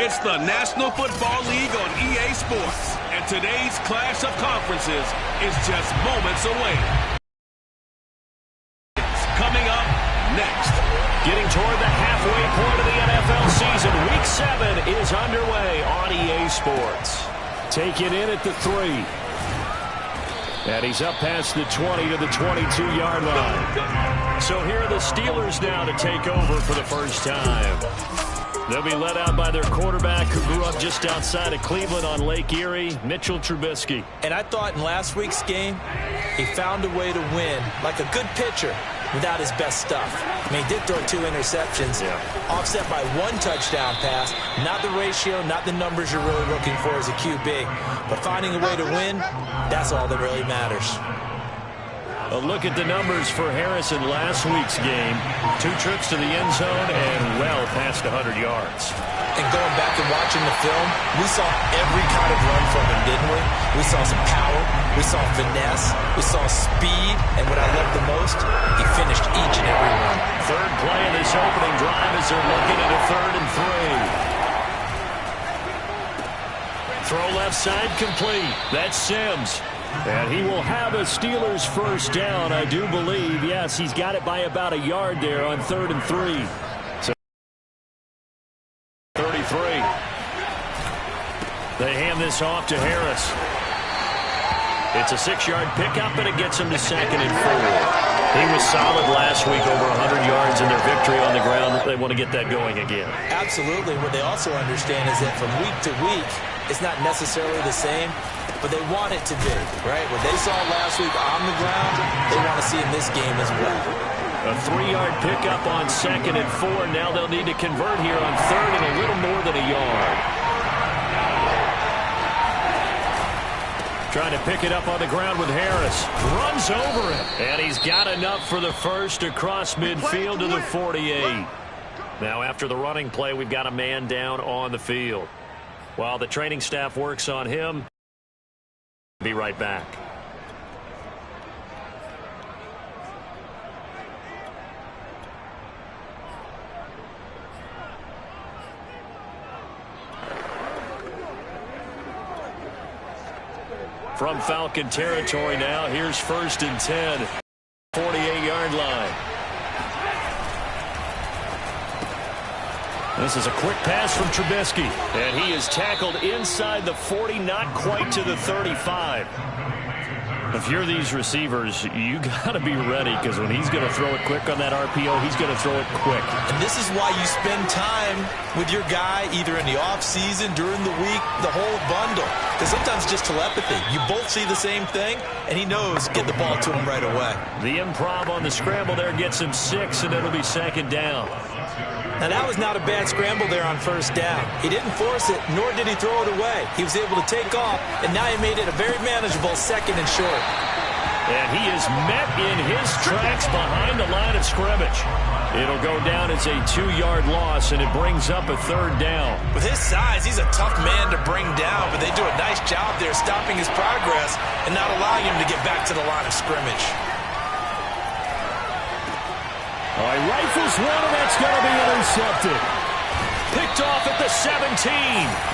It's the National Football League on EA Sports, and today's clash of conferences is just moments away. Coming up next. Getting toward the halfway point of the NFL season, Week 7 is underway on EA Sports. Taken in at the 3. And he's up past the 20 to the 22-yard line. So here are the Steelers now to take over for the first time. They'll be led out by their quarterback who grew up just outside of Cleveland on Lake Erie, Mitchell Trubisky. And I thought in last week's game, he found a way to win like a good pitcher without his best stuff. I mean, he did throw 2 interceptions, offset by 1 touchdown pass. Not the ratio, not the numbers you're really looking for as a QB. But finding a way to win, that's all that really matters. A look at the numbers for Harris in last week's game. 2 trips to the end zone and well past 100 yards. And going back and watching the film, we saw every kind of run from him, didn't we? We saw some power, we saw finesse, we saw speed, and what I loved the most, he finished each and every one. Third play of this opening drive as they're looking at a 3rd and 3. Throw left side complete. That's Sims. And he will have a Steelers first down, I do believe. Yes, he's got it by about a yard there on 3rd and 3. So 33. They hand this off to Harris. It's a 6-yard pickup, and it gets him to 2nd and 4. He was solid last week, over 100 yards in their victory on the ground. They want to get that going again. Absolutely. What they also understand is that from week to week, it's not necessarily the same, but they want it to be, right? What they saw last week on the ground, they want to see in this game as well. A 3-yard pickup on 2nd and 4. Now they'll need to convert here on 3rd and a little more than a yard. Trying to pick it up on the ground with Harris. Runs over it. And he's got enough for the first across midfield to the 48. Now after the running play, we've got a man down on the field. While the training staff works on him, be right back. From Falcon territory now, here's 1st and 10. 48-yard line. This is a quick pass from Trubisky. And he is tackled inside the 40, not quite to the 35. If you're these receivers, you got to be ready, because when he's going to throw it quick on that RPO, he's going to throw it quick. And this is why you spend time with your guy either in the offseason, during the week, the whole bundle. Because sometimes it's just telepathy. You both see the same thing, and he knows get the ball to him right away. The improv on the scramble there gets him 6, and it'll be 2nd down. Now, that was not a bad scramble there on 1st down. He didn't force it, nor did he throw it away. He was able to take off, and now he made it a very manageable 2nd and short. And he is met in his tracks behind the line of scrimmage. It'll go down as a 2-yard loss, and it brings up a 3rd down. With his size, he's a tough man to bring down, but they do a nice job there stopping his progress and not allowing him to get back to the line of scrimmage. All right, rifles one, and that's going to be intercepted. Picked off at the 17.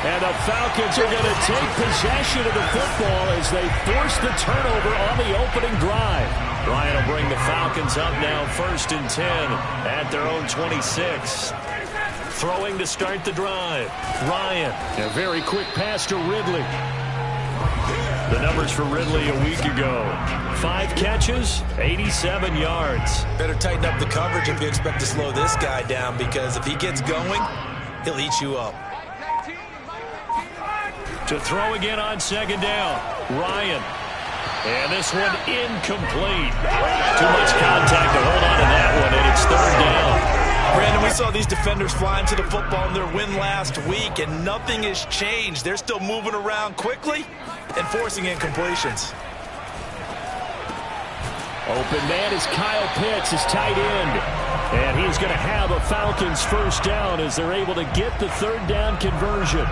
And the Falcons are going to take possession of the football as they force the turnover on the opening drive. Ryan will bring the Falcons up now 1st and 10 at their own 26. Throwing to start the drive. Ryan, a very quick pass to Ridley. The numbers for Ridley a week ago. 5 catches, 87 yards. Better tighten up the coverage if you expect to slow this guy down, because if he gets going, he'll eat you up. To throw again on 2nd down. Ryan. And this one incomplete. Too much contact to hold on to that one, and it's 3rd down. Brandon, we saw these defenders flying to the football in their win last week, and nothing has changed. They're still moving around quickly and forcing incompletions. Open man is Kyle Pitts, his tight end. And he's going to have a Falcons first down as they're able to get the 3rd down conversion.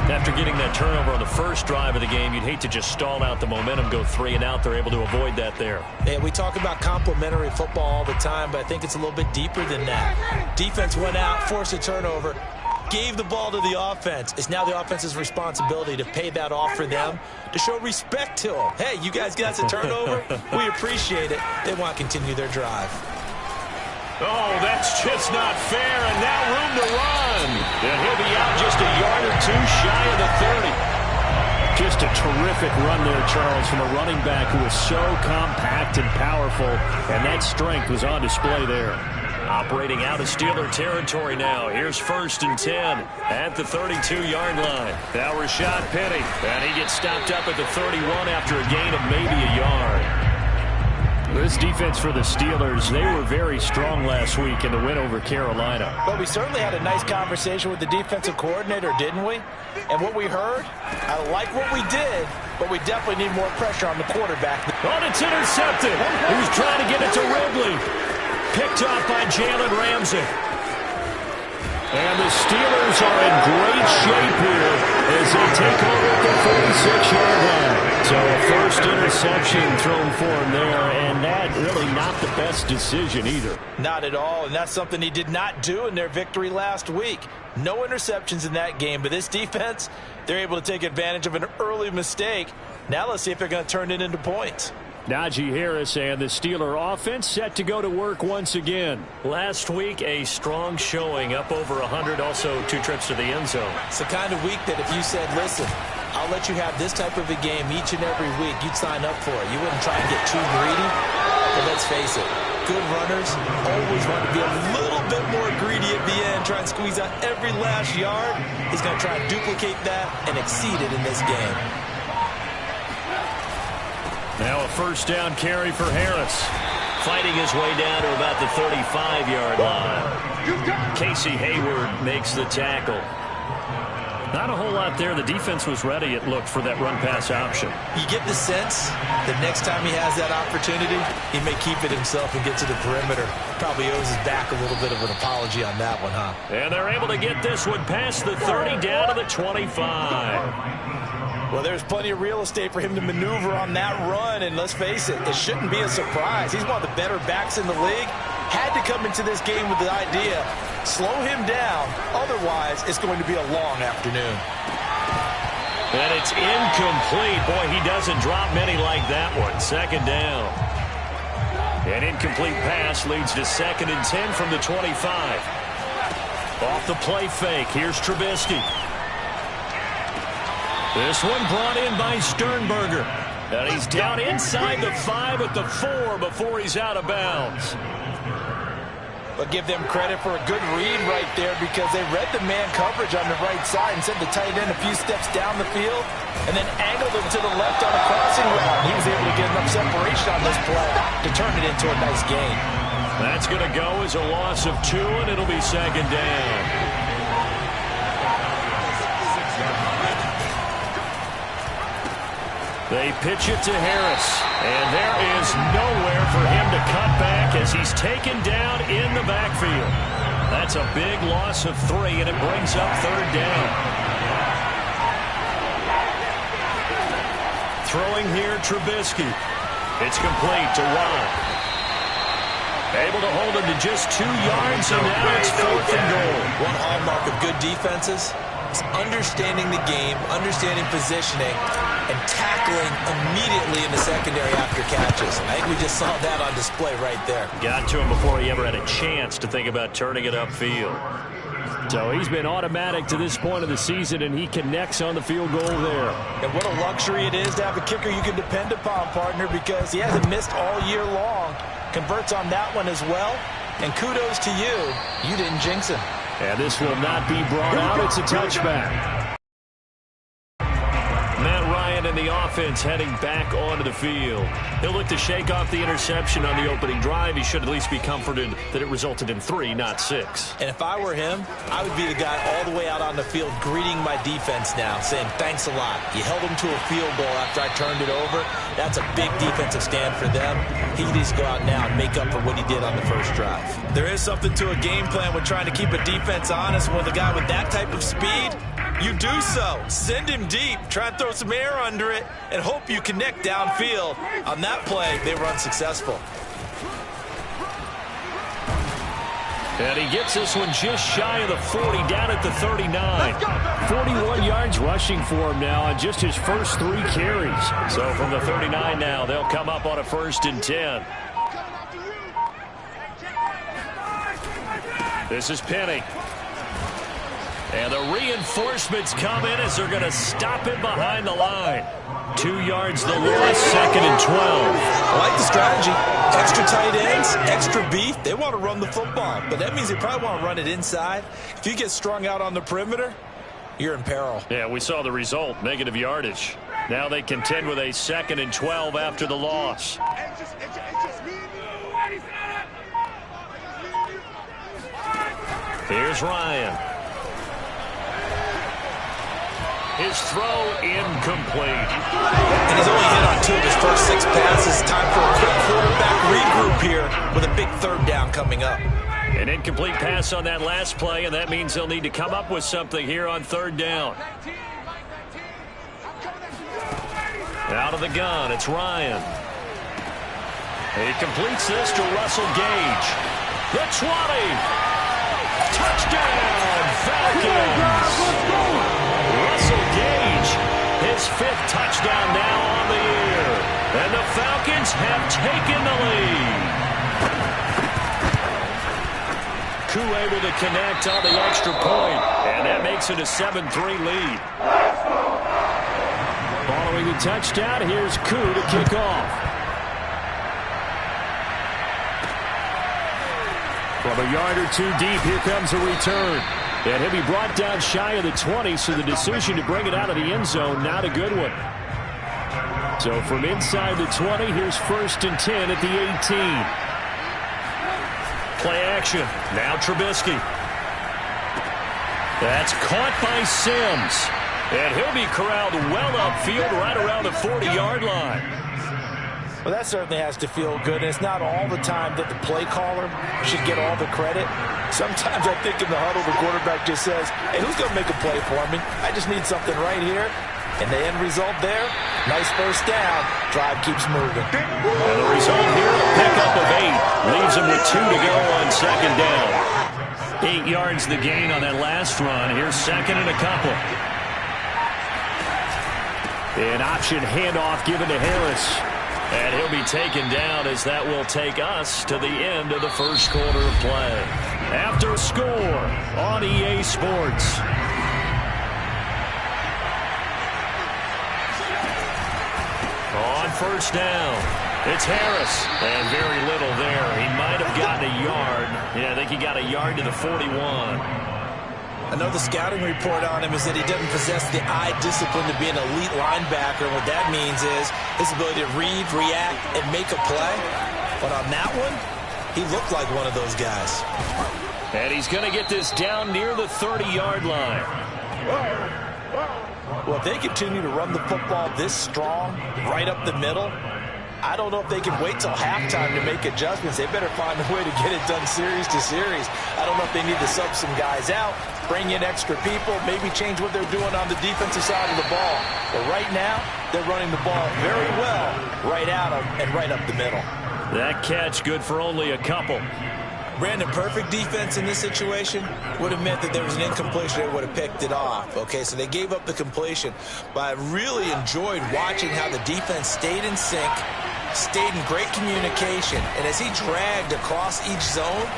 After getting that turnover on the first drive of the game, you'd hate to just stall out the momentum, go 3 and out. They're able to avoid that there. Yeah, we talk about complementary football all the time, but I think it's a little bit deeper than that. Defense went out, forced a turnover. gave the ball to the offense. It's now the offense's responsibility to pay that off for them, to show respect to them. Hey, you guys got a turnover? We appreciate it. They want to continue their drive. Oh, that's just not fair, and now room to run. And he'll be out just a yard or two shy of the 30. Just a terrific run there, Charles, from a running back who is so compact and powerful, and that strength was on display there. Operating out of Steeler territory now. Here's 1st and 10 at the 32-yard line. Now Rashad Penny, and he gets stopped up at the 31 after a gain of maybe a yard. This defense for the Steelers, they were very strong last week in the win over Carolina. But we certainly had a nice conversation with the defensive coordinator, didn't we? And what we heard, I like what we did, but we definitely need more pressure on the quarterback. Oh, it's intercepted. He was trying to get it to Ridley. Picked off by Jalen Ramsey. And the Steelers are in great shape here as they take over at the 46-yard line. So a first interception thrown for him there, and that really not the best decision either. Not at all, and that's something he did not do in their victory last week. No interceptions in that game, but this defense, they're able to take advantage of an early mistake. Now let's see if they're going to turn it into points. Najee Harris and the Steeler offense set to go to work once again. Last week, a strong showing, up over 100, also 2 trips to the end zone. It's the kind of week that if you said, listen, I'll let you have this type of a game each and every week, you'd sign up for it. You wouldn't try and get too greedy, but let's face it, good runners always want to be a little bit more greedy at the end, try and squeeze out every last yard. He's going to try and duplicate that and exceed it in this game. Now a first down carry for Harris. Fighting his way down to about the 35-yard line. Casey Hayward makes the tackle. Not a whole lot there. The defense was ready, it looked, for that run-pass option. You get the sense that next time he has that opportunity, he may keep it himself and get to the perimeter. Probably owes his back a little bit of an apology on that one, huh? And they're able to get this one past the 30 down to the 25. Well, there's plenty of real estate for him to maneuver on that run, and let's face it, it shouldn't be a surprise. He's one of the better backs in the league. Had to come into this game with the idea, slow him down, otherwise it's going to be a long afternoon. And it's incomplete. Boy, he doesn't drop many like that one. 2nd down. An incomplete pass leads to 2nd and 10 from the 25. Off the play fake, here's Trubisky. This one brought in by Sternberger. And he's down inside the 5 at the 4 before he's out of bounds. But give them credit for a good read right there because they read the man coverage on the right side and sent the tight end a few steps down the field and then angled him to the left on a crossing route. He was able to get enough separation on this play to turn it into a nice gain. That's going to go as a loss of 2, and it'll be 2nd down. They pitch it to Harris, and there is nowhere for him to cut back as he's taken down in the backfield. That's a big loss of 3, and it brings up 3rd down. Throwing here, Trubisky. It's complete to Watt. Able to hold him to just 2 yards, and now it's 4th and goal. One hallmark of good defenses is understanding the game, understanding positioning, and tackling immediately in the secondary after catches. I think we just saw that on display right there. Got to him before he ever had a chance to think about turning it upfield. So he's been automatic to this point of the season, and he connects on the field goal there. And what a luxury it is to have a kicker you can depend upon, partner, because he hasn't missed all year long. Converts on that one as well. And kudos to you. You didn't jinx him. And this will not be brought out. It's a touchback. And the offense heading back onto the field. He'll look to shake off the interception on the opening drive. He should at least be comforted that it resulted in 3, not 6. And if I were him, I would be the guy all the way out on the field greeting my defense now, saying thanks a lot. You held him to a field goal after I turned it over. That's a big defensive stand for them. He needs to go out now and make up for what he did on the first drive. There is something to a game plan with trying to keep a defense honest. With a guy with that type of speed, you do so. Send him deep. Try and throw some air under it and hope you connect downfield. On that play, they were unsuccessful. And he gets this one just shy of the 40, down at the 39. 41 yards rushing for him now on just his first 3 carries. So from the 39 now, they'll come up on a 1st and 10. This is Penny. And the reinforcements come in as they're going to stop him behind the line. 2 yards the loss, 2nd and 12. I like the strategy. Extra tight ends, extra beef. They want to run the football, but that means they probably want to run it inside. If you get strung out on the perimeter, you're in peril. Yeah, we saw the result, negative yardage. Now they contend with a 2nd and 12 after the loss. Here's Ryan. His throw incomplete. And he's only hit on 2 of his first 6 passes. Time for a quick quarterback regroup here with a big 3rd down coming up. An incomplete pass on that last play, and that means they'll need to come up with something here on 3rd down. Out of the gun, it's Ryan. He completes this to Russell Gage. The 20. Touchdown, Falcons! Russell Gage, his 5th touchdown now on the year. And the Falcons have taken the lead. Koo able to connect on the extra point, and that makes it a 7-3 lead. Following the touchdown, here's Koo to kick off. From a yard or 2 deep, here comes a return. And he'll be brought down shy of the 20, so the decision to bring it out of the end zone, not a good one. So from inside the 20, here's 1st and 10 at the 18. Play action. Now Trubisky. That's caught by Sims. And he'll be corralled well upfield right around the 40-yard line. Well, that certainly has to feel good, and it's not all the time that the play caller should get all the credit. Sometimes I think in the huddle, the quarterback just says, hey, who's going to make a play for me? I just need something right here. And the end result there, nice 1st down. Drive keeps moving. And the result here, a pickup of 8. Leaves him with 2 to go on 2nd down. 8 yards the gain on that last run. Here's 2nd and a couple. An option handoff given to Harris. And he'll be taken down as that will take us to the end of the 1st quarter of play. After score on EA Sports. On 1st down, it's Harris. And very little there. He might have gotten a yard. Yeah, I think he got a yard to the 41. I know the scouting report on him is that he doesn't possess the eye discipline to be an elite linebacker. And what that means is his ability to read, react, and make a play. But on that one, he looked like one of those guys. And he's going to get this down near the 30-yard line. Well, if they continue to run the football this strong, right up the middle, I don't know if they can wait till halftime to make adjustments. They better find a way to get it done series to series. I don't know if they need to sub some guys out, bring in extra people, maybe change what they're doing on the defensive side of the ball. But right now, they're running the ball very well right out of and right up the middle. That catch good for only a couple. Brandon, perfect defense in this situation would have meant that there was an incompletion. They would have picked it off. Okay, so they gave up the completion. But I really enjoyed watching how the defense stayed in sync, stayed in great communication. And as he dragged across each zone,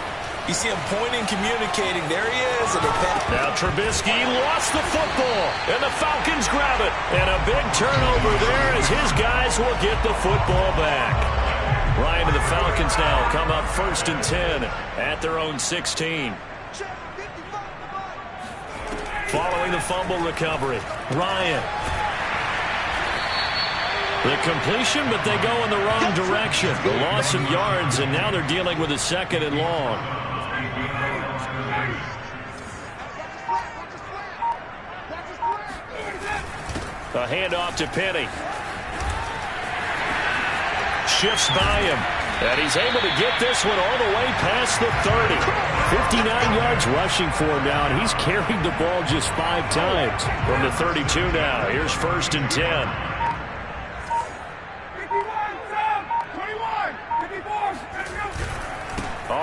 you see him pointing, communicating. There he is. And now Trubisky lost the football, and the Falcons grab it. And a big turnover there as his guys will get the football back. Ryan and the Falcons now come up 1st and 10 at their own 16. Following the fumble recovery, Ryan. The completion, but they go in the wrong direction. The loss of yards, and now they're dealing with a 2nd and long. A handoff to Penny. Shifts by him, and he's able to get this one all the way past the 30. 59 yards rushing for him now, and he's carried the ball just 5 times. From the 32 now, here's 1st and 10.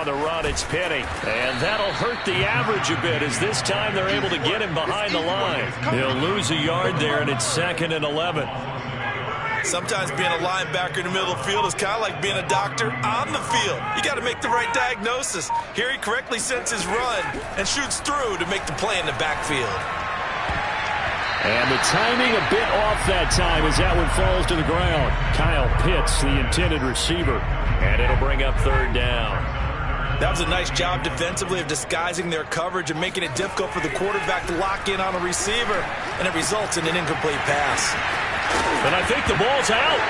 On the run, it's Penny. And that'll hurt the average a bit, as this time they're able to get him behind the line. He'll lose a yard there, and it's 2nd and 11. Sometimes being a linebacker in the middle of the field is kind of like being a doctor on the field. You got to make the right diagnosis. Here he correctly sets his run and shoots through to make the play in the backfield. And the timing a bit off that time as that one falls to the ground. Kyle Pitts, the intended receiver. And it'll bring up 3rd down. That was a nice job defensively of disguising their coverage and making it difficult for the quarterback to lock in on a receiver. And it results in an incomplete pass. And I think the ball's out.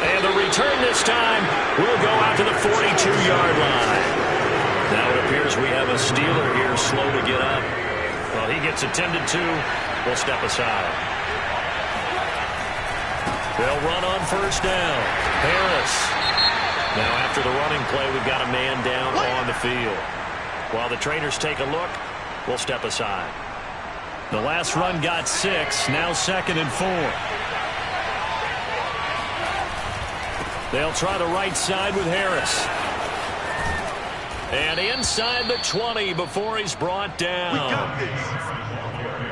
And the return this time will go out to the 42-yard line. Now it appears we have a Steeler here slow to get up. Well, he gets attended to. We'll step aside. They'll run on 1st down. Harris. Now after the running play, we've got a man down on the field. While the trainers take a look, we'll step aside. The last run got 6, now 2nd and 4. They'll try the right side with Harris. And inside the 20 before he's brought down.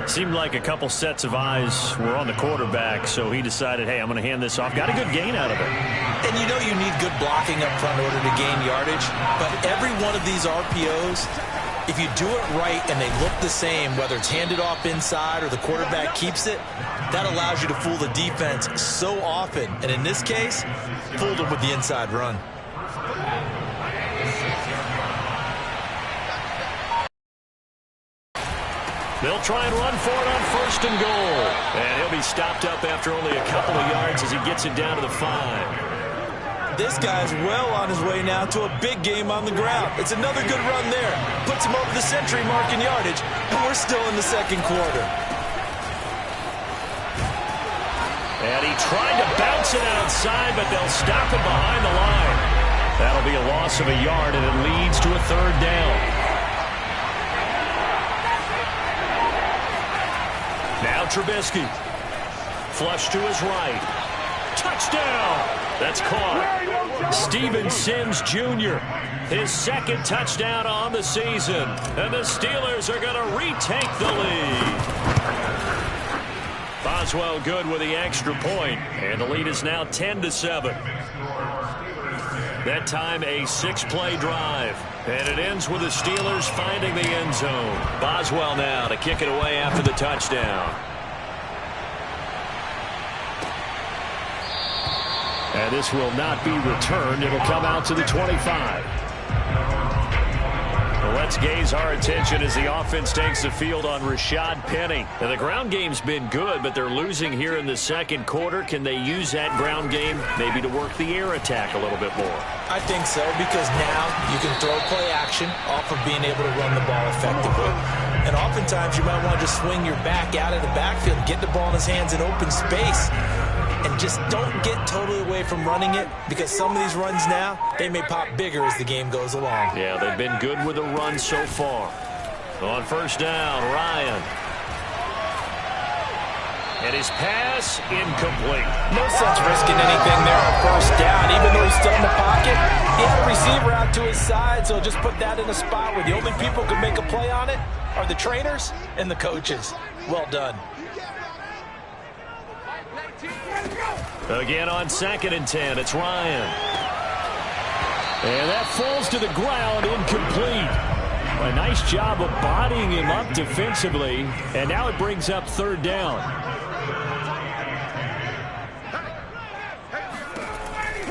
Seemed like a couple sets of eyes were on the quarterback, so he decided, hey, I'm going to hand this off. Got a good gain out of it. And you know you need good blocking up front in order to gain yardage. But every one of these RPOs, if you do it right and they look the same, whether it's handed off inside or the quarterback keeps it, that allows you to fool the defense so often. And in this case, fooled them with the inside run. They'll try and run for it on 1st and goal. And he'll be stopped up after only a couple of yards as he gets it down to the 5. This guy's well on his way now to a big game on the ground. It's another good run there. Puts him over the century mark in yardage, and we're still in the 2nd quarter. And he tried to bounce it outside, but they'll stop it behind the line. That'll be a loss of a yard, and it leads to a 3rd down. Now Trubisky. Flush to his right. Touchdown! That's caught. Steven Sims Jr. His 2nd touchdown on the season. And the Steelers are going to retake the lead. Boswell good with the extra point. And the lead is now 10-7. That time a 6-play drive. And it ends with the Steelers finding the end zone. Boswell now to kick it away after the touchdown. And this will not be returned. It'll come out to the 25. Well, let's gaze our attention as the offense takes the field on Rashad Penny. Now, the ground game's been good, but they're losing here in the 2nd quarter. Can they use that ground game maybe to work the air attack a little bit more? I think so, because now you can throw play action off of being able to run the ball effectively. And oftentimes you might want to just swing your back out of the backfield, get the ball in his hands in open space, and just don't get totally away from running it, because some of these runs now, they may pop bigger as the game goes along. Yeah, they've been good with the run so far. On 1st down, Ryan. And his pass incomplete. No sense risking anything there on 1st down, even though he's still in the pocket. He had a receiver out to his side, so just put that in a spot where the only people who can make a play on it are the trainers and the coaches. Well done. Again on 2nd and 10, it's Ryan. And that falls to the ground, incomplete. A nice job of bodying him up defensively, and now it brings up 3rd down.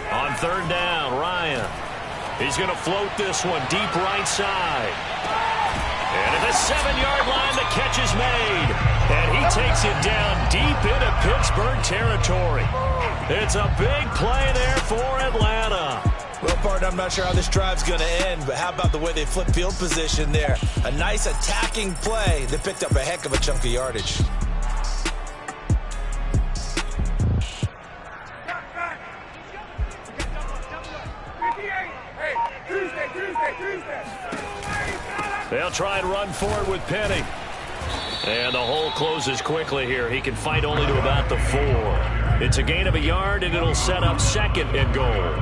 On 3rd down, Ryan. He's going to float this one deep right side. And at the 7-yard line, the catch is made. And he takes it down deep into Pittsburgh territory. It's a big play there for Atlanta. Well, partner, I'm not sure how this drive's going to end, but how about the way they flip field position there? A nice attacking play that picked up a heck of a chunk of yardage. They'll try and run for it with Penny. And the hole closes quickly here. He can fight only to about the 4. It's a gain of a yard, and it'll set up 2nd and goal.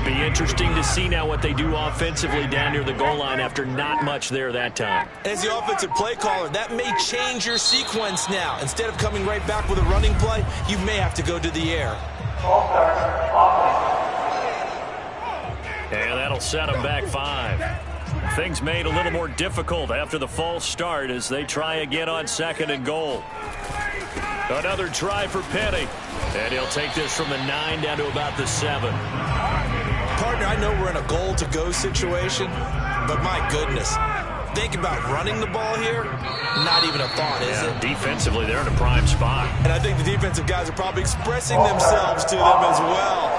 Be interesting to see now what they do offensively down near the goal line after not much there that time. As the offensive play caller, that may change your sequence now. Instead of coming right back with a running play, you may have to go to the air. And that'll set them back 5. Things made a little more difficult after the false start as they try again on 2nd and goal. Another try for Penny. And he'll take this from the 9 down to about the 7. Partner, I know we're in a goal-to-go situation, but my goodness, think about running the ball here, not even a thought, is it? Defensively, they're in a prime spot. And I think the defensive guys are probably expressing themselves to them as well.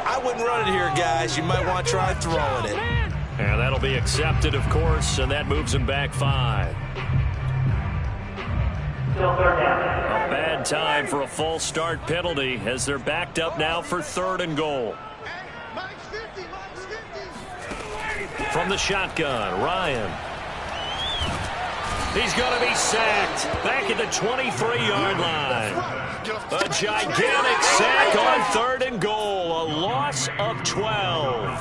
I wouldn't run it here, guys. You might want to try throwing it. And that'll be accepted, of course, and that moves them back 5. A bad time for a false start penalty as they're backed up now for 3rd and goal. From the shotgun, Ryan. He's going to be sacked back at the 23-yard line. A gigantic sack on 3rd and goal. A loss of 12.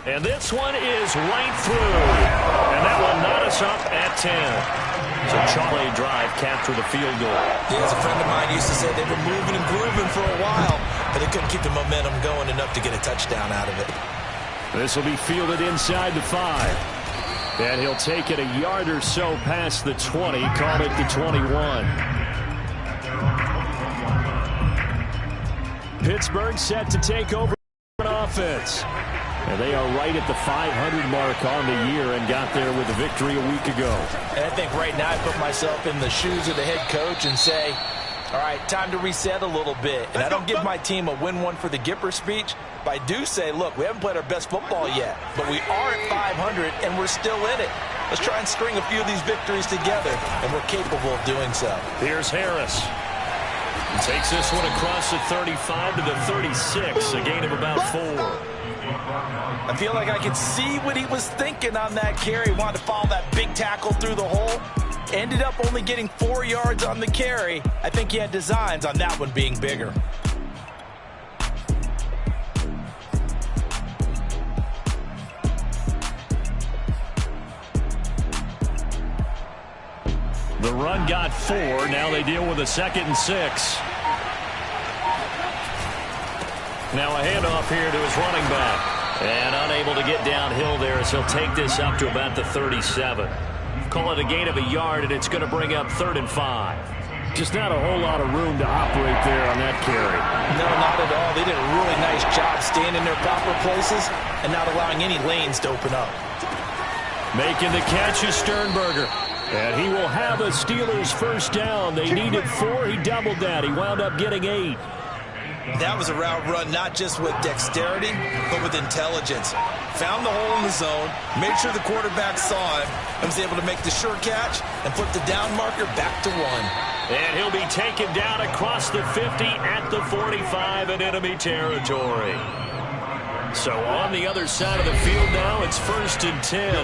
And this one is right through. And that will knot us up at 10. So Charlie drive capture the field goal. Yeah, as a friend of mine used to say, they were moving and grooving for a while, but they couldn't keep the momentum going enough to get a touchdown out of it. This will be fielded inside the 5. And he'll take it a yard or so past the 20, call it the 21. Pittsburgh set to take over on offense. And they are right at the 500 mark on the year and got there with a victory a week ago. And I think right now I put myself in the shoes of the head coach and say, all right, time to reset a little bit. And I don't give my team a win one for the Gipper speech, but I do say, look, we haven't played our best football yet, but we are at 500 and we're still in it. Let's try and string a few of these victories together, and we're capable of doing so. Here's Harris. He takes this one across the 35 to the 36, a gain of about 4. I feel like I could see what he was thinking on that carry. He wanted to follow that big tackle through the hole. Ended up only getting 4 yards on the carry. I think he had designs on that one being bigger. The run got 4. Now they deal with a 2nd and 6. Now a handoff here to his running back. And unable to get downhill there as he'll take this up to about the 37. Call it a gain of a yard, and it's going to bring up 3rd and 5. Just not a whole lot of room to operate there on that carry. No, not at all. They did a really nice job staying in their proper places and not allowing any lanes to open up. Making the catch is Sternberger. And he will have a Steelers first down. They needed 4. He doubled that. He wound up getting 8. That was a route run not just with dexterity, but with intelligence. Found the hole in the zone, made sure the quarterback saw him, and was able to make the sure catch and put the down marker back to 1. And he'll be taken down across the 50 at the 45 in enemy territory. So on the other side of the field now, it's 1st and 10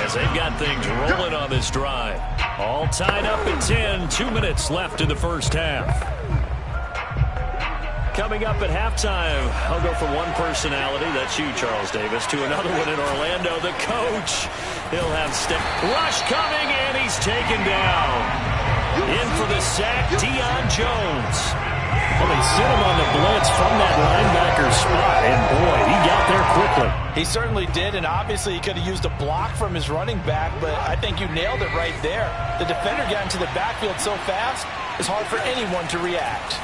as they've got things rolling on this drive. All tied up at 10, 2 minutes left in the first half. Coming up at halftime, I'll go from one personality, that's you, Charles Davis, to another one in Orlando. The coach, he'll have step rush coming, and he's taken down. In for the sack, Deion Jones. Well, they sent him on the blitz from that linebacker spot, and boy, he got there quickly. He certainly did, and obviously he could have used a block from his running back, but I think you nailed it right there. The defender got into the backfield so fast, it's hard for anyone to react.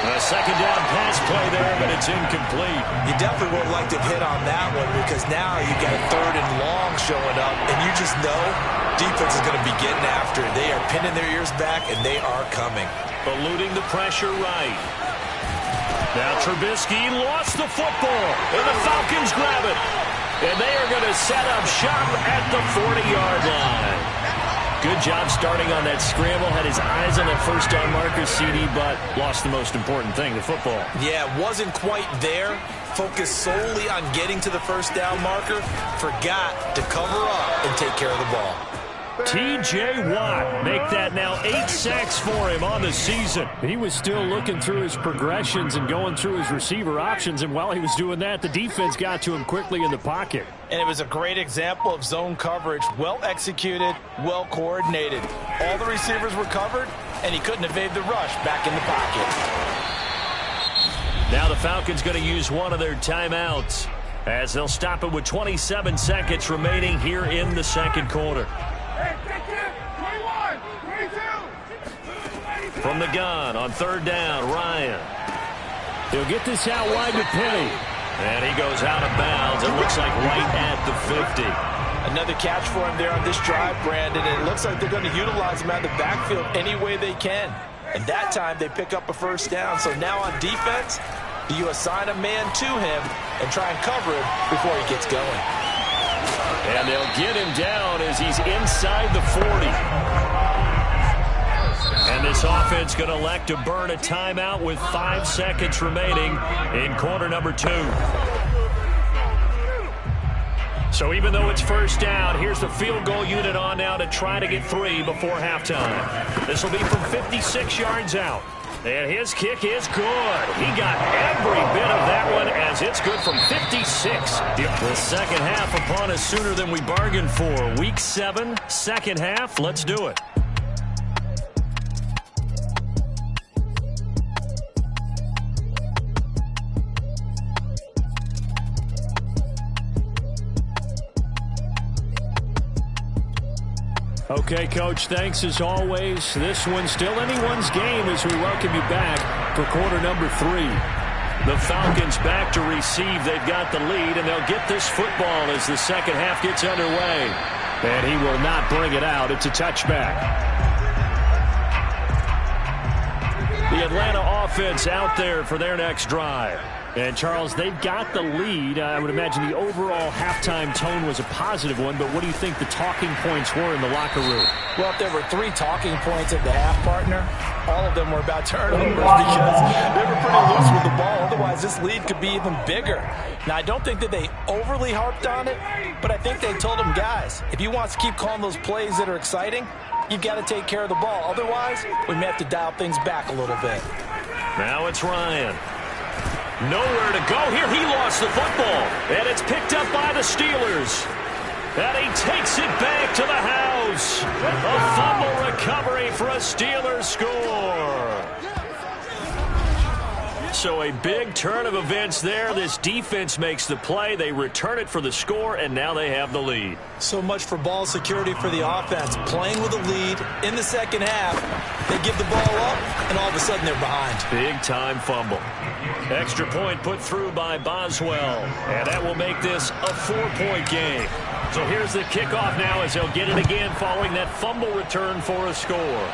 A 2nd down pass play there, but it's incomplete. You definitely would like to have hit on that one because now you got a 3rd and long showing up, and you just know defense is going to be getting after it. They are pinning their ears back, and they are coming. Eluding the pressure right. Now Trubisky lost the football, and the Falcons grab it. And they are going to set up shop at the 40-yard line. Good job starting on that scramble. Had his eyes on that first down marker, CD, but lost the most important thing, the football. Yeah, wasn't quite there. Focused solely on getting to the first down marker. Forgot to cover up and take care of the ball. T.J. Watt make that now 8 sacks for him on the season. He was still looking through his progressions and going through his receiver options, and while he was doing that, the defense got to him quickly in the pocket. And it was a great example of zone coverage. Well executed, well coordinated. All the receivers were covered, and he couldn't evade the rush back in the pocket. Now the Falcons going to use one of their timeouts as they'll stop it with 27 seconds remaining here in the second quarter. From the gun on third down, Ryan. He'll get this out wide to Penny. And he goes out of bounds. It looks like right at the 50. Another catch for him there on this drive, Brandon. And it looks like they're going to utilize him out of the backfield any way they can. And that time they pick up a first down. So now on defense, do you assign a man to him and try and cover him before he gets going? And they'll get him down as he's inside the 40. And this offense going to elect to burn a timeout with 5 seconds remaining in quarter number 2. So even though it's first down, here's the field goal unit on now to try to get 3 before halftime. This will be from 56 yards out. And his kick is good. He got every bit of that one as it's good from 56. The second half upon us sooner than we bargained for. Week 7, second half. Let's do it. Okay, Coach, thanks as always. This one's still anyone's game as we welcome you back for quarter number 3. The Falcons back to receive. They've got the lead, and they'll get this football as the second half gets underway. And he will not bring it out. It's a touchback. The Atlanta offense out there for their next drive. And, Charles, they've got the lead. I would imagine the overall halftime tone was a positive one, but what do you think the talking points were in the locker room? Well, if there were 3 talking points at the half, partner, all of them were about turnovers because they were pretty loose with the ball. Otherwise, this lead could be even bigger. Now, I don't think that they overly harped on it, but I think they told them, guys, if you want to keep calling those plays that are exciting, you've got to take care of the ball. Otherwise, we may have to dial things back a little bit. Now it's Ryan. Nowhere to go here. He lost the football. And it's picked up by the Steelers. And he takes it back to the house. A fumble recovery for a Steelers score. So a big turn of events there. This defense makes the play. They return it for the score, and now they have the lead. So much for ball security for the offense. Playing with a lead in the second half. They give the ball up, and all of a sudden they're behind. Big-time fumble. Extra point put through by Boswell. And that will make this a 4-point game. So here's the kickoff now as they'll get it again following that fumble return for a score.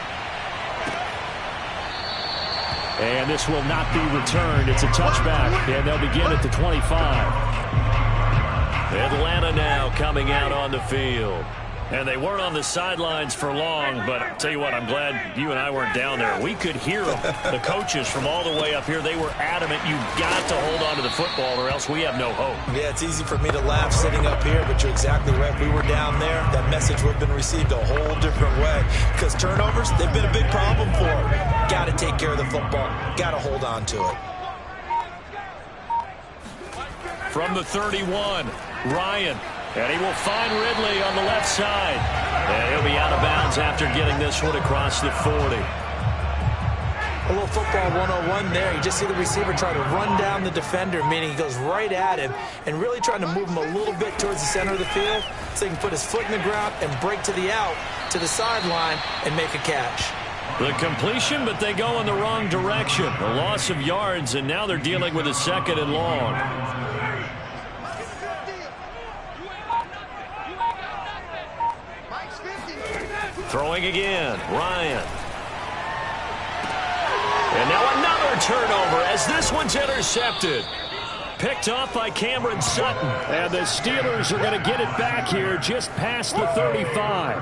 And this will not be returned. It's a touchback, and they'll begin at the 25. Atlanta now coming out on the field. And they weren't on the sidelines for long, but I'll tell you what, I'm glad you and I weren't down there. We could hear them. The coaches from all the way up here, they were adamant. You've got to hold on to the football or else we have no hope. Yeah, it's easy for me to laugh sitting up here, but you're exactly right. If we were down there, that message would have been received a whole different way. Because turnovers, they've been a big problem for them. Got to take care of the football. Got to hold on to it. From the 31, Ryan. And he will find Ridley on the left side. And he'll be out of bounds after getting this one across the 40. A little football 101 there. You just see the receiver try to run down the defender, meaning he goes right at him and really trying to move him a little bit towards the center of the field so he can put his foot in the ground and break to the out, to the sideline, and make a catch. The completion, but they go in the wrong direction. A loss of yards, and now they're dealing with a 2nd and long. Throwing again, Ryan. And now another turnover as this one's intercepted. Picked off by Cameron Sutton. And the Steelers are going to get it back here just past the 35.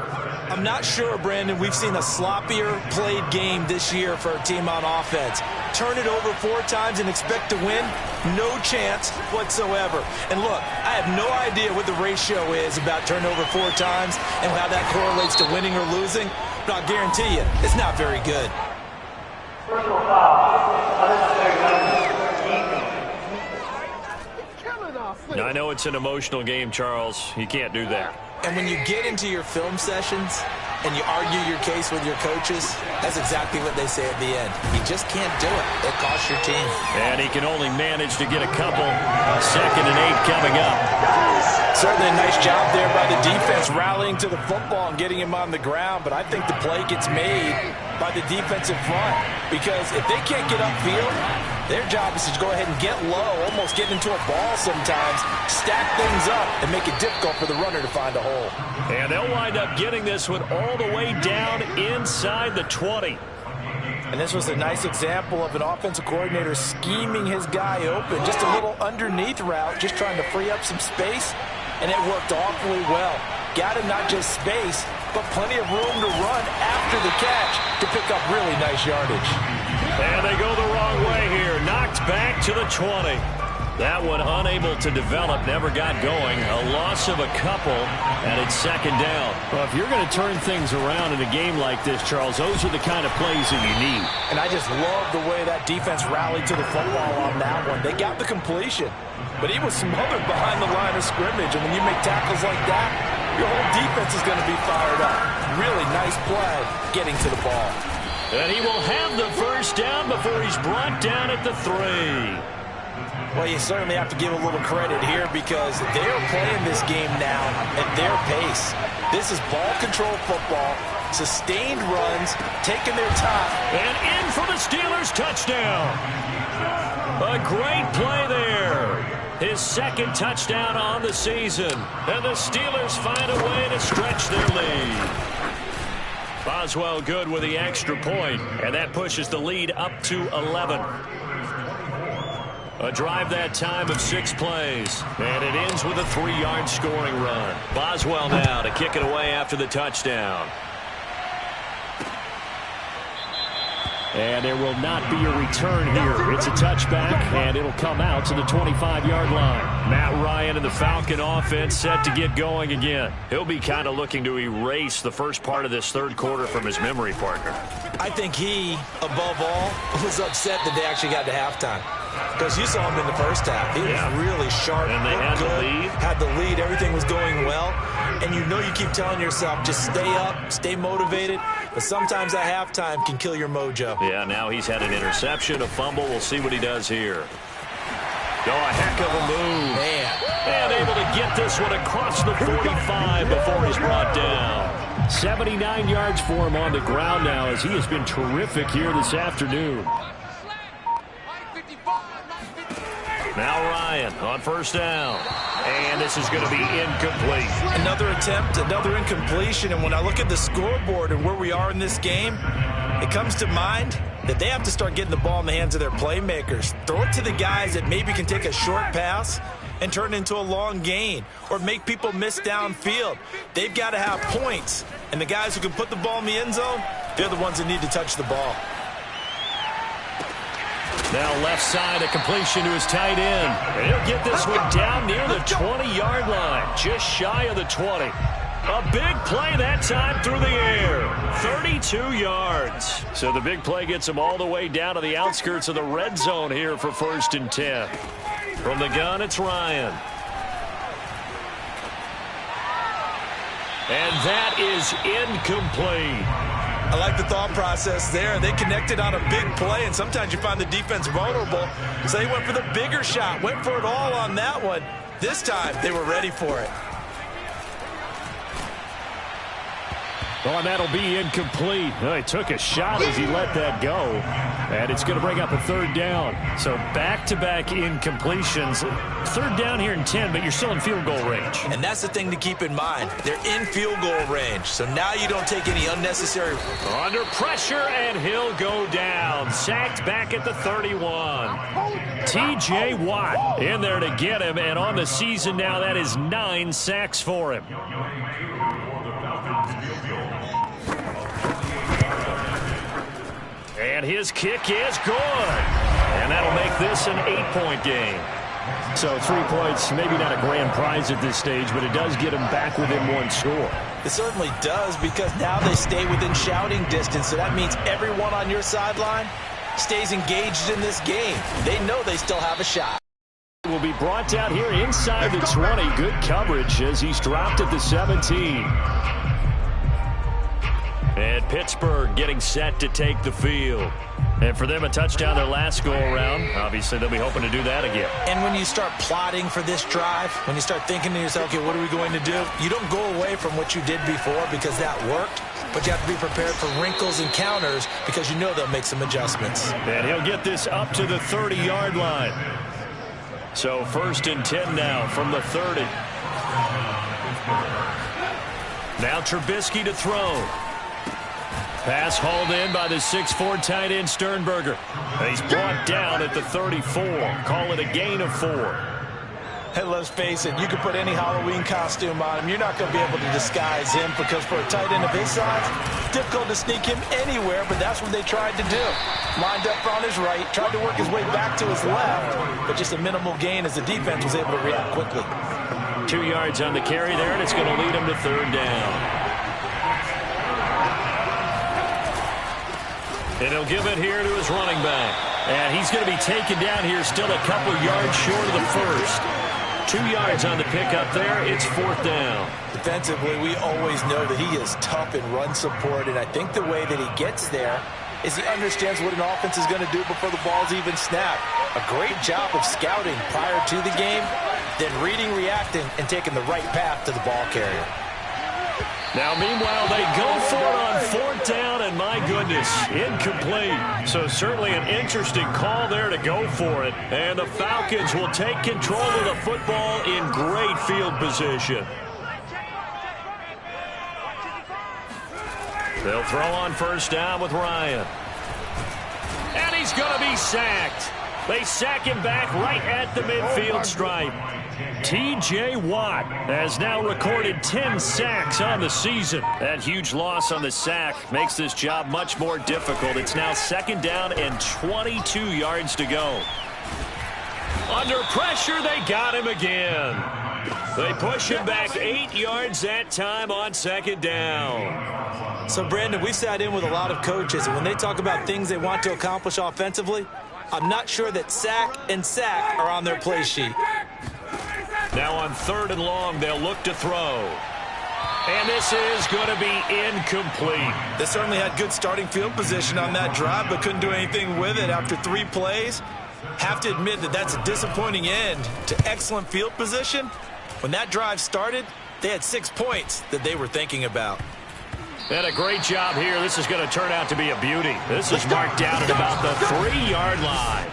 I'm not sure, Brandon, we've seen a sloppier played game this year for a team on offense. Turn it over 4 times and expect to win? No chance whatsoever. And look, I have no idea what the ratio is about turnover 4 times and how that correlates to winning or losing, but I'll guarantee you, it's not very good. I know it's an emotional game, Charles. You can't do that. And when you get into your film sessions and you argue your case with your coaches, that's exactly what they say at the end. You just can't do it. It costs your team. And he can only manage to get a couple. 2nd and 8 coming up. Certainly a nice job there by the defense rallying to the football and getting him on the ground, but I think the play gets made by the defensive front because if they can't get upfield, their job is to go ahead and get low, almost get into a ball sometimes, stack things up, and make it difficult for the runner to find a hole. And they'll wind up getting this one all the way down inside the 20. And this was a nice example of an offensive coordinator scheming his guy open, just a little underneath route, just trying to free up some space, and it worked awfully well. Got him not just space, but plenty of room to run after the catch to pick up really nice yardage. And they go the wrong way here. Knocked back to the 20. That one unable to develop, never got going. A loss of a couple, and it's 2nd down. Well, if you're going to turn things around in a game like this, Charles, those are the kind of plays that you need. And I just love the way that defense rallied to the football on that one. They got the completion, but he was smothered behind the line of scrimmage. And when you make tackles like that, your whole defense is going to be fired up. Really nice play getting to the ball. And he will have the 1st down before he's brought down at the 3. Well, you certainly have to give a little credit here because they're playing this game now at their pace. This is ball control football, sustained runs, taking their time. And in for the Steelers touchdown. A great play there. His 2nd touchdown on the season. And the Steelers find a way to stretch their lead. Boswell good with the extra point, and that pushes the lead up to 11. A drive that time of 6 plays, and it ends with a 3-yard scoring run. Boswell now to kick it away after the touchdown. And there will not be a return here. It's a touchback, and it'll come out to the 25-yard line. Matt Ryan and the Falcon offense set to get going again. He'll be kind of looking to erase the first part of this 3rd quarter from his memory partner. I think he, above all, was upset that they actually got to halftime. Because you saw him in the first half. He was really sharp. And they had the lead. Had the lead. Everything was going well. And you know you keep telling yourself, just stay up, stay motivated. But sometimes at halftime can kill your mojo. Yeah, now he's had an interception, a fumble. We'll see what he does here. Oh, a heck of a move. Man. And able to get this one across the 45 before he's brought down. 79 yards for him on the ground now as he has been terrific here this afternoon. Now Ryan on 1st down. And this is going to be incomplete. Another attempt, another incompletion. And when I look at the scoreboard and where we are in this game, it comes to mind that they have to start getting the ball in the hands of their playmakers. Throw it to the guys that maybe can take a short pass and turn it into a long gain or make people miss downfield. They've got to have points. And the guys who can put the ball in the end zone, they're the ones that need to touch the ball. Now left side, a completion to his tight end. And he'll get this one down near the 20-yard line, just shy of the 20. A big play that time through the air. 32 yards. So the big play gets him all the way down to the outskirts of the red zone here for 1st and 10. From the gun, it's Ryan. And that is incomplete. I like the thought process there. They connected on a big play, and sometimes you find the defense vulnerable. So they went for the bigger shot, went for it all on that one. This time, they were ready for it. Oh, and that'll be incomplete. He took a shot as he let that go. And it's going to bring up a third down. So back-to-back incompletions. Third down here in 10, but you're still in field goal range. And that's the thing to keep in mind. They're in field goal range. So now you don't take any unnecessary. Under pressure, and he'll go down. Sacked back at the 31. T.J. Watt in there to get him. And on the season now, that is 9 sacks for him. And his kick is good. And that'll make this an 8-point game. So 3 points, maybe not a grand prize at this stage, but it does get him back within 1 score. It certainly does, because now they stay within shouting distance. So that means everyone on your sideline stays engaged in this game. They know they still have a shot. Will be brought down here inside the 20. Good coverage as he's dropped at the 17. And Pittsburgh getting set to take the field. And for them, a touchdown their last go-around. Obviously, they'll be hoping to do that again. And when you start plotting for this drive, when you start thinking to yourself, okay, what are we going to do? You don't go away from what you did before because that worked. But you have to be prepared for wrinkles and counters because you know they'll make some adjustments. And he'll get this up to the 30-yard line. So 1st and 10 now from the 30. Now Trubisky to throw. Pass hauled in by the 6'4" tight end Sternberger. He's brought down at the 34. Call it a gain of 4. Hey, let's face it, you can put any Halloween costume on him. You're not going to be able to disguise him because for a tight end of his size, it's difficult to sneak him anywhere, but that's what they tried to do. Lined up on his right, tried to work his way back to his left, but just a minimal gain as the defense was able to react quickly. 2 yards on the carry there, and it's going to lead him to 3rd down. And he'll give it here to his running back. And he's going to be taken down here still a couple yards short of the first. 2 yards on the pickup there. It's 4th down. Defensively, we always know that he is tough in run support, and I think the way that he gets there is he understands what an offense is going to do before the ball's even snapped. A great job of scouting prior to the game, then reading, reacting, and taking the right path to the ball carrier. Now, meanwhile, they go for it on 4th down, and my goodness, incomplete. So certainly an interesting call there to go for it. And the Falcons will take control of the football in great field position. They'll throw on 1st down with Ryan. And he's going to be sacked. They sack him back right at the midfield stripe. T.J. Watt has now recorded 10 sacks on the season. That huge loss on the sack makes this job much more difficult. It's now 2nd down and 22 yards to go. Under pressure, they got him again. They push him back 8 yards that time on 2nd down. So, Brandon, we've sat in with a lot of coaches, and when they talk about things they want to accomplish offensively, I'm not sure that sack and sack are on their play sheet. Now on 3rd and long, they'll look to throw. And this is going to be incomplete. They certainly had good starting field position on that drive, but couldn't do anything with it after 3 plays. Have to admit that that's a disappointing end to excellent field position. When that drive started, they had 6 points that they were thinking about. And a great job here. This is going to turn out to be a beauty. This is marked down at about the 3-yard line.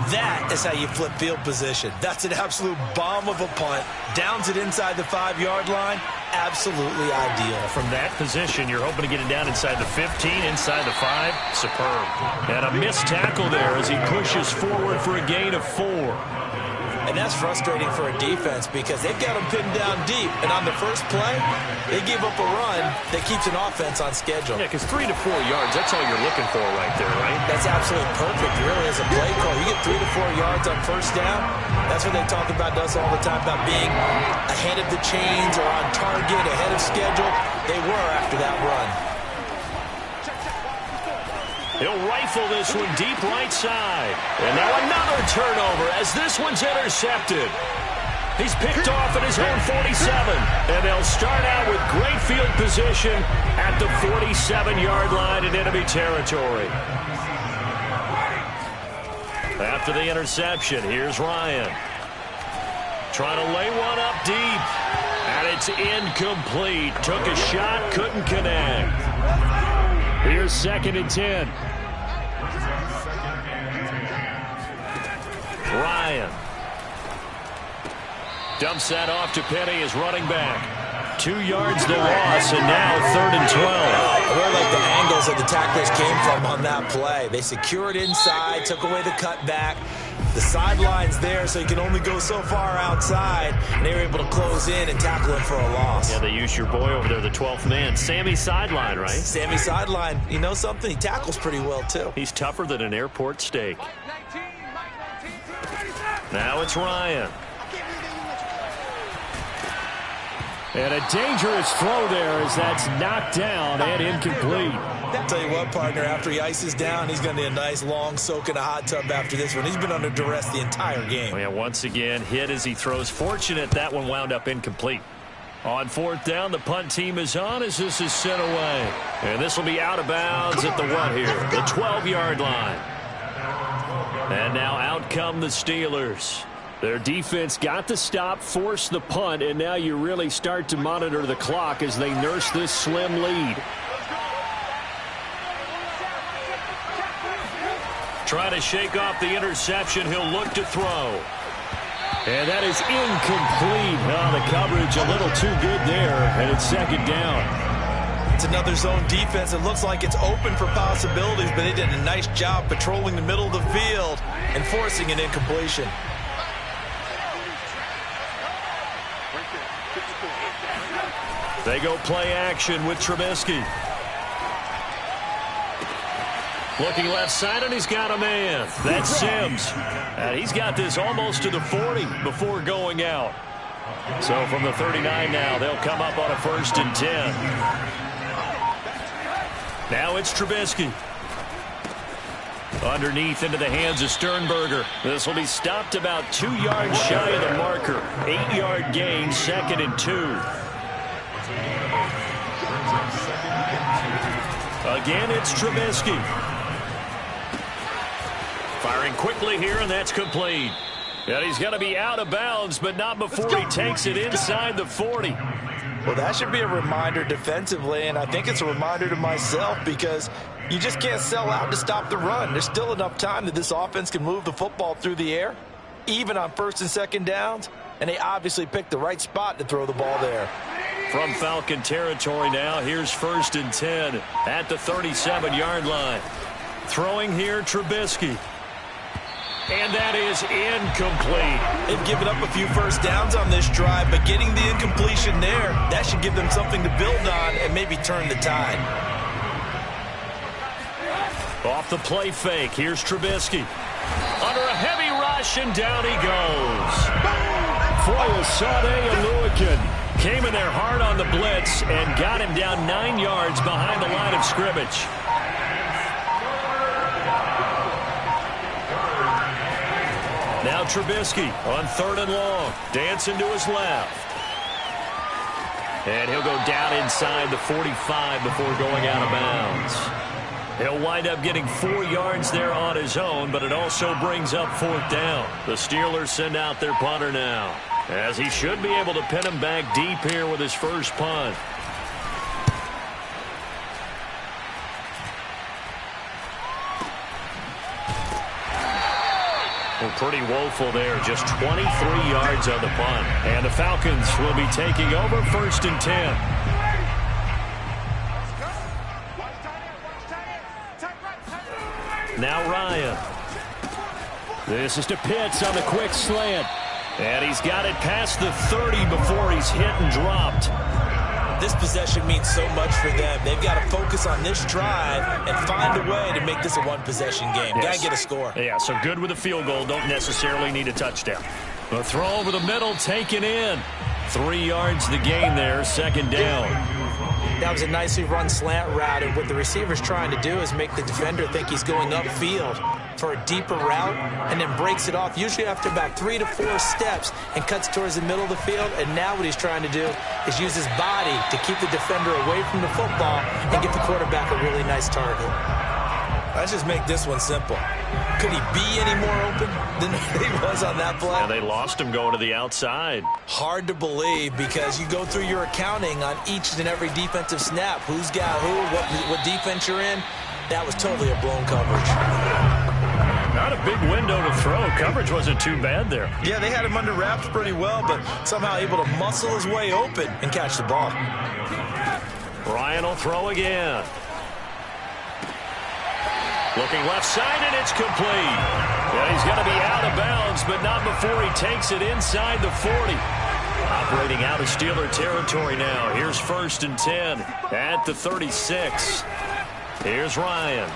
That is how you flip field position. That's an absolute bomb of a punt. Downs it inside the 5-yard line. Absolutely ideal. From that position, you're hoping to get it down inside the 15, inside the 5. Superb. And a missed tackle there as he pushes forward for a gain of 4. And that's frustrating for a defense because they've got them pinned down deep. And on the first play, they give up a run that keeps an offense on schedule. Yeah, because 3 to 4 yards, that's all you're looking for right there, right? That's absolutely perfect, really, as a play call. You get 3 to 4 yards on 1st down. That's what they talk about us all the time, about being ahead of the chains or on target, ahead of schedule. They were after that run. He'll rifle this one deep right side. And now another turnover as this one's intercepted. He's picked off at his own 47. And they'll start out with great field position at the 47-yard line in enemy territory. After the interception, here's Ryan. Trying to lay one up deep. And it's incomplete. Took a shot, couldn't connect. Here's 2nd and 10. Ryan. Dumps that off to Penny as running back. 2 yards the loss, and now 3rd and 12. I really like the angles that the tacklers came from on that play. They secured inside, took away the cutback. The sideline's there, so you can only go so far outside, and they were able to close in and tackle him for a loss. Yeah, they used your boy over there, the 12th man. Sammy Sideline, right? Sammy Sideline. You know something? He tackles pretty well, too. He's tougher than an airport steak. Now it's Ryan. And a dangerous throw there as that's knocked down and incomplete. I'll tell you what, partner, after he ices down, he's going to need a nice long soak in a hot tub after this one. He's been under duress the entire game. Oh, yeah, once again, hit as he throws. Fortunate that one wound up incomplete. On 4th down, the punt team is on as this is sent away. And this will be out of bounds at the what here? The 12-yard line. And now out come the Steelers. Their defense got the stop, forced the punt, and now you really start to monitor the clock as they nurse this slim lead. Trying to shake off the interception. He'll look to throw. And that is incomplete. Oh, the coverage a little too good there, and it's 2nd down. It's another zone defense. It looks like it's open for possibilities, but they did a nice job patrolling the middle of the field and forcing an incompletion. They go play action with Trubisky. Looking left side, and he's got a man. That's Sims. And he's got this almost to the 40 before going out. So from the 39 now, they'll come up on a 1st and 10. Now it's Trubisky. Underneath into the hands of Sternberger. This will be stopped about 2 yards shy of the marker. 8-yard gain, 2nd and 2. Again, it's Trubisky. Firing quickly here, and that's complete. And he's going to be out of bounds, but not before he takes it inside the 40. Well, that should be a reminder defensively, and I think it's a reminder to myself because you just can't sell out to stop the run. There's still enough time that this offense can move the football through the air, even on 1st and 2nd downs, and they obviously picked the right spot to throw the ball there. From Falcon territory now, here's 1st and 10 at the 37-yard line. Throwing here, Trubisky. And that is incomplete. They've given up a few first downs on this drive, but getting the incompletion there, that should give them something to build on and maybe turn the tide. Off the play fake, here's Trubisky. Under a heavy rush, and down he goes. Foyesade Aluakin came in there hard on the blitz and got him down 9 yards behind the line of scrimmage. Now Trubisky on 3rd and long. Dancing to his left. And he'll go down inside the 45 before going out of bounds. He'll wind up getting 4 yards there on his own, but it also brings up 4th down. The Steelers send out their punter now, as he should be able to pin him back deep here with his first punt. Well, pretty woeful there. Just 23 yards on the punt. And the Falcons will be taking over 1st and 10. Now Ryan. This is to Pitts on the quick slant. And he's got it past the 30 before he's hit and dropped. This possession means so much for them. They've got to focus on this drive and find a way to make this a one-possession game. Yes. Got to get a score. Yeah, so good with a field goal. Don't necessarily need a touchdown. A throw over the middle, taken in. 3 yards the gain there, 2nd down. That was a nicely run slant route, and what the receiver's trying to do is make the defender think he's going upfield for a deeper route and then breaks it off, usually after about 3 to 4 steps, and cuts towards the middle of the field. And now what he's trying to do is use his body to keep the defender away from the football and get the quarterback a really nice target. Let's just make this one simple. Could he be any more open than he was on that play? And they lost him going to the outside. Hard to believe because you go through your accounting on each and every defensive snap. Who's got who, what defense you're in. That was totally a blown coverage. Not a big window to throw. Coverage wasn't too bad there. Yeah, they had him under wraps pretty well, but somehow able to muscle his way open and catch the ball. Ryan will throw again. Looking left side, and it's complete. Yeah, he's going to be out of bounds, but not before he takes it inside the 40. Operating out of Steeler territory now. Here's 1st and 10 at the 36. Here's Ryan.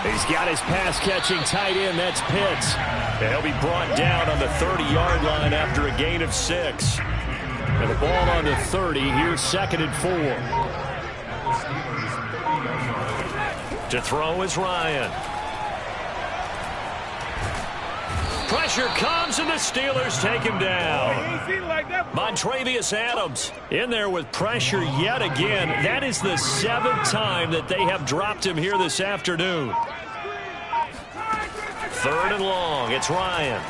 He's got his pass-catching tight end. That's Pitts. And he'll be brought down on the 30-yard line after a gain of 6. And the ball on the 30. Here's 2nd and 4. To throw is Ryan. Pressure comes, and the Steelers take him down. Montravius Adams in there with pressure yet again. That is the 7th time that they have dropped him here this afternoon. 3rd and long. It's Ryan.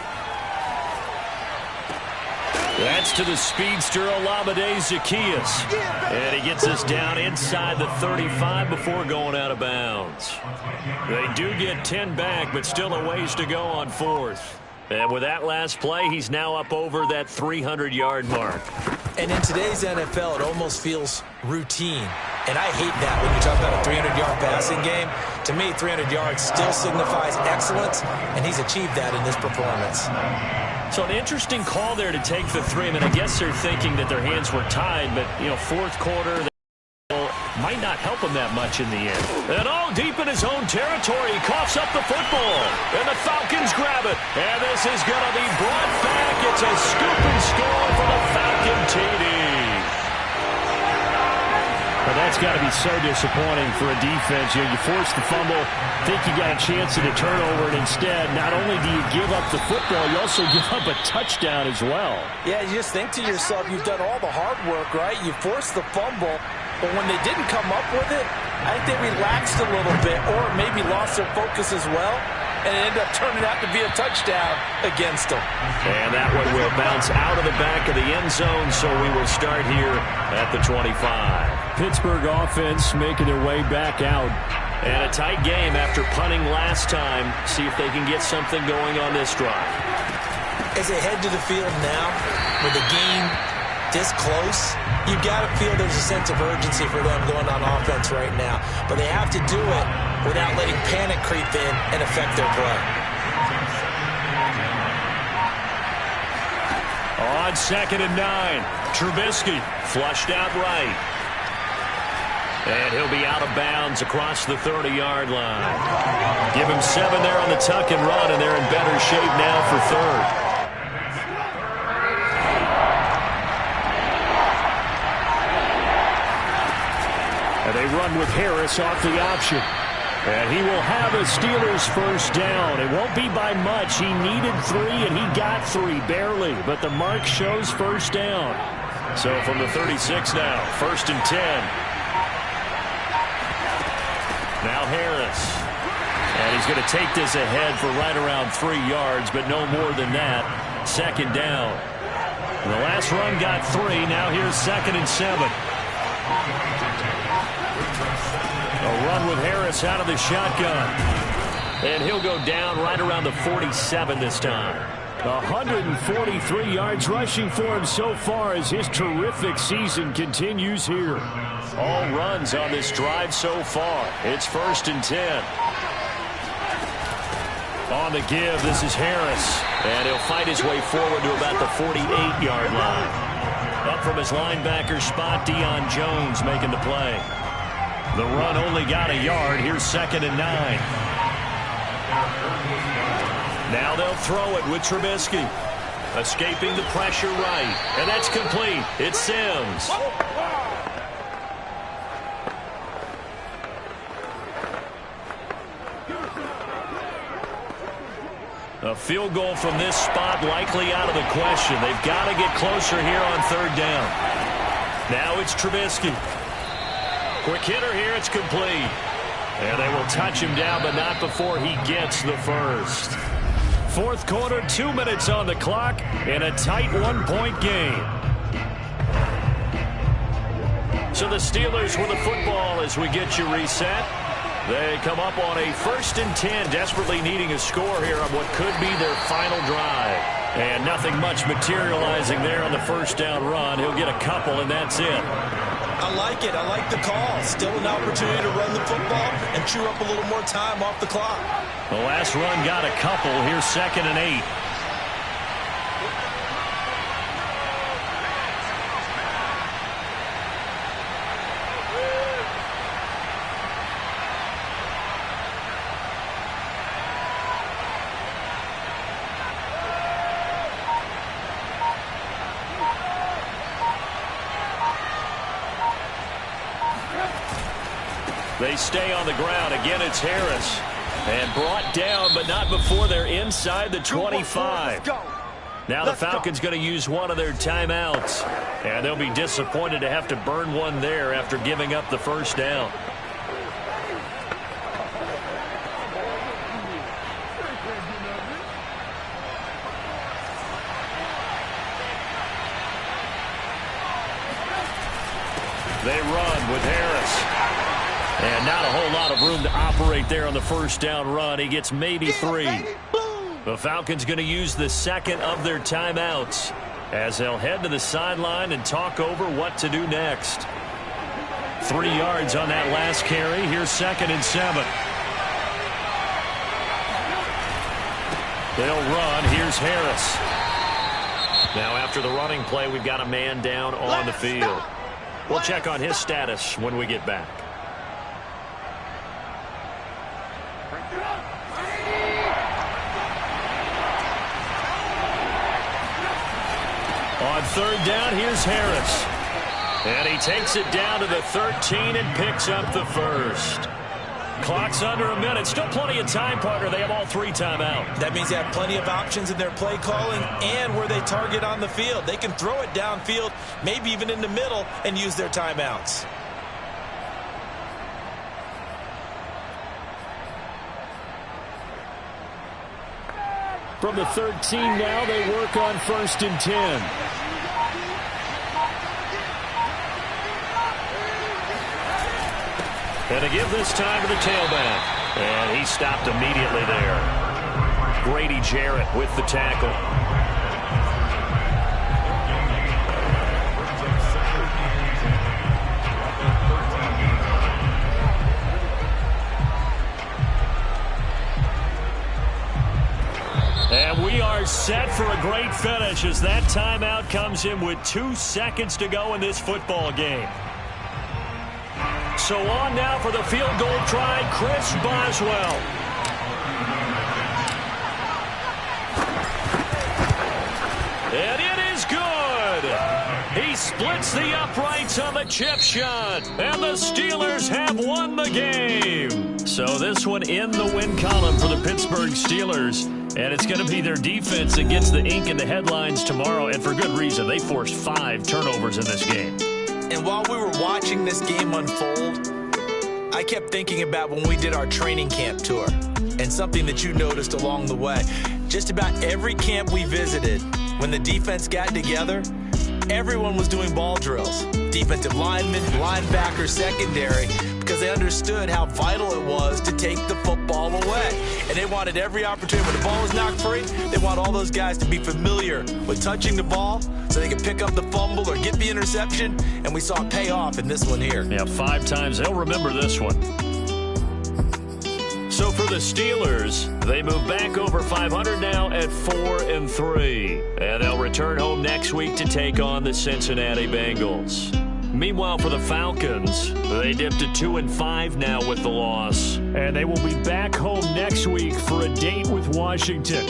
That's to the speedster Olamide Zaccheaus. And he gets us down inside the 35 before going out of bounds. They do get 10 back, but still a ways to go on 4th. And with that last play, he's now up over that 300-yard mark. And in today's NFL, it almost feels routine. And I hate that when you talk about a 300-yard passing game. To me, 300 yards still signifies excellence, and he's achieved that in this performance. So an interesting call there to take the 3. I mean, I guess they're thinking that their hands were tied, but, you know, 4th quarter might not help him that much in the end. And all deep in his own territory, he coughs up the football. And the Falcons grab it. And this is going to be brought back. It's a scoop and score for the Falcon TD. Well, that's got to be so disappointing for a defense. You force the fumble, think you got a chance at a turnover, and instead, not only do you give up the football, you also give up a touchdown as well. Yeah, you just think to yourself, you've done all the hard work, right? You forced the fumble, but when they didn't come up with it, I think they relaxed a little bit or maybe lost their focus as well, and it ended up turning out to be a touchdown against them. And that one will bounce out of the back of the end zone, so we will start here at the 25. Pittsburgh offense making their way back out. And a tight game after punting last time. See if they can get something going on this drive. As they head to the field now, with the game this close, you've got to feel there's a sense of urgency for them going on offense right now. But they have to do it without letting panic creep in and affect their play. On 2nd and 9, Trubisky flushed out right. And he'll be out of bounds across the 30-yard line. Give him 7 there on the tuck and run, and they're in better shape now for 3rd. And they run with Harris off the option. And he will have a Steelers 1st down. It won't be by much. He needed 3, and he got 3, barely. But the mark shows 1st down. So from the 36 now, 1st and 10. Now Harris. And he's going to take this ahead for right around 3 yards, but no more than that. 2nd down. And the last run got 3. Now here's 2nd and 7. A run with Harris out of the shotgun. And he'll go down right around the 47 this time. 143 yards rushing for him so far as his terrific season continues here. All runs on this drive so far. It's 1st and 10. On the give, this is Harris. And he'll fight his way forward to about the 48-yard line. Up from his linebacker spot, Deion Jones making the play. The run only got a yard. Here's 2nd and 9. Now they'll throw it with Trubisky. Escaping the pressure right. And that's complete. It's Sims. A field goal from this spot likely out of the question. They've got to get closer here on 3rd down. Now it's Trubisky. Quick hitter here. It's complete. And they will touch him down, but not before he gets the first. Fourth quarter, 2 minutes on the clock in a tight one-point game. So the Steelers with the football as we get you reset. They come up on a 1st and 10, desperately needing a score here on what could be their final drive. And nothing much materializing there on the first down run. He'll get a couple, and that's it. I like it. I like the call. Still an opportunity to run the football and chew up a little more time off the clock. The last run got a couple. Here's 2nd and 8. They stay on the ground. Again, it's Harris. And brought down, but not before they're inside the 25. Now the Falcons going to use one of their timeouts. And they'll be disappointed to have to burn one there after giving up the first down. They run with Harris. And not a whole lot of room to operate there on the first down run. He gets maybe 3. The Falcons going to use the second of their timeouts as they'll head to the sideline and talk over what to do next. 3 yards on that last carry. Here's 2nd and 7. They'll run. Here's Harris. Now after the running play, we've got a man down on the field. We'll check on his status when we get back. On 3rd down, here's Harris. And he takes it down to the 13 and picks up the first. Clock's under a minute. Still plenty of time, partner. They have all 3 timeouts. That means they have plenty of options in their play calling and where they target on the field. They can throw it downfield, maybe even in the middle, and use their timeouts. From the 13 now, they work on 1st and 10. And to give this time to the tailback. And he stopped immediately there. Grady Jarrett with the tackle. And we are set for a great finish as that timeout comes in with 2 seconds to go in this football game. So on now for the field goal try, Chris Boswell. And it is good. He splits the uprights on the chip shot. And the Steelers have won the game. So this one in the win column for the Pittsburgh Steelers. And it's going to be their defense that gets the ink in the headlines tomorrow. And for good reason. They forced 5 turnovers in this game. And while we were watching this game unfold, I kept thinking about when we did our training camp tour and something that you noticed along the way. Just about every camp we visited, when the defense got together, everyone was doing ball drills. Defensive linemen, linebackers, secondary, because they understood how vital it was to take the football away. And they wanted every opportunity. When the ball was knocked free, they want all those guys to be familiar with touching the ball so they could pick up the fumble or get the interception. And we saw it pay off in this one here. Yeah, 5 times. They'll remember this one. So for the Steelers, they move back over 500 now at 4-3. And they'll return home next week to take on the Cincinnati Bengals. Meanwhile, for the Falcons, they dipped to 2-5 now with the loss. And they will be back home next week for a date with Washington.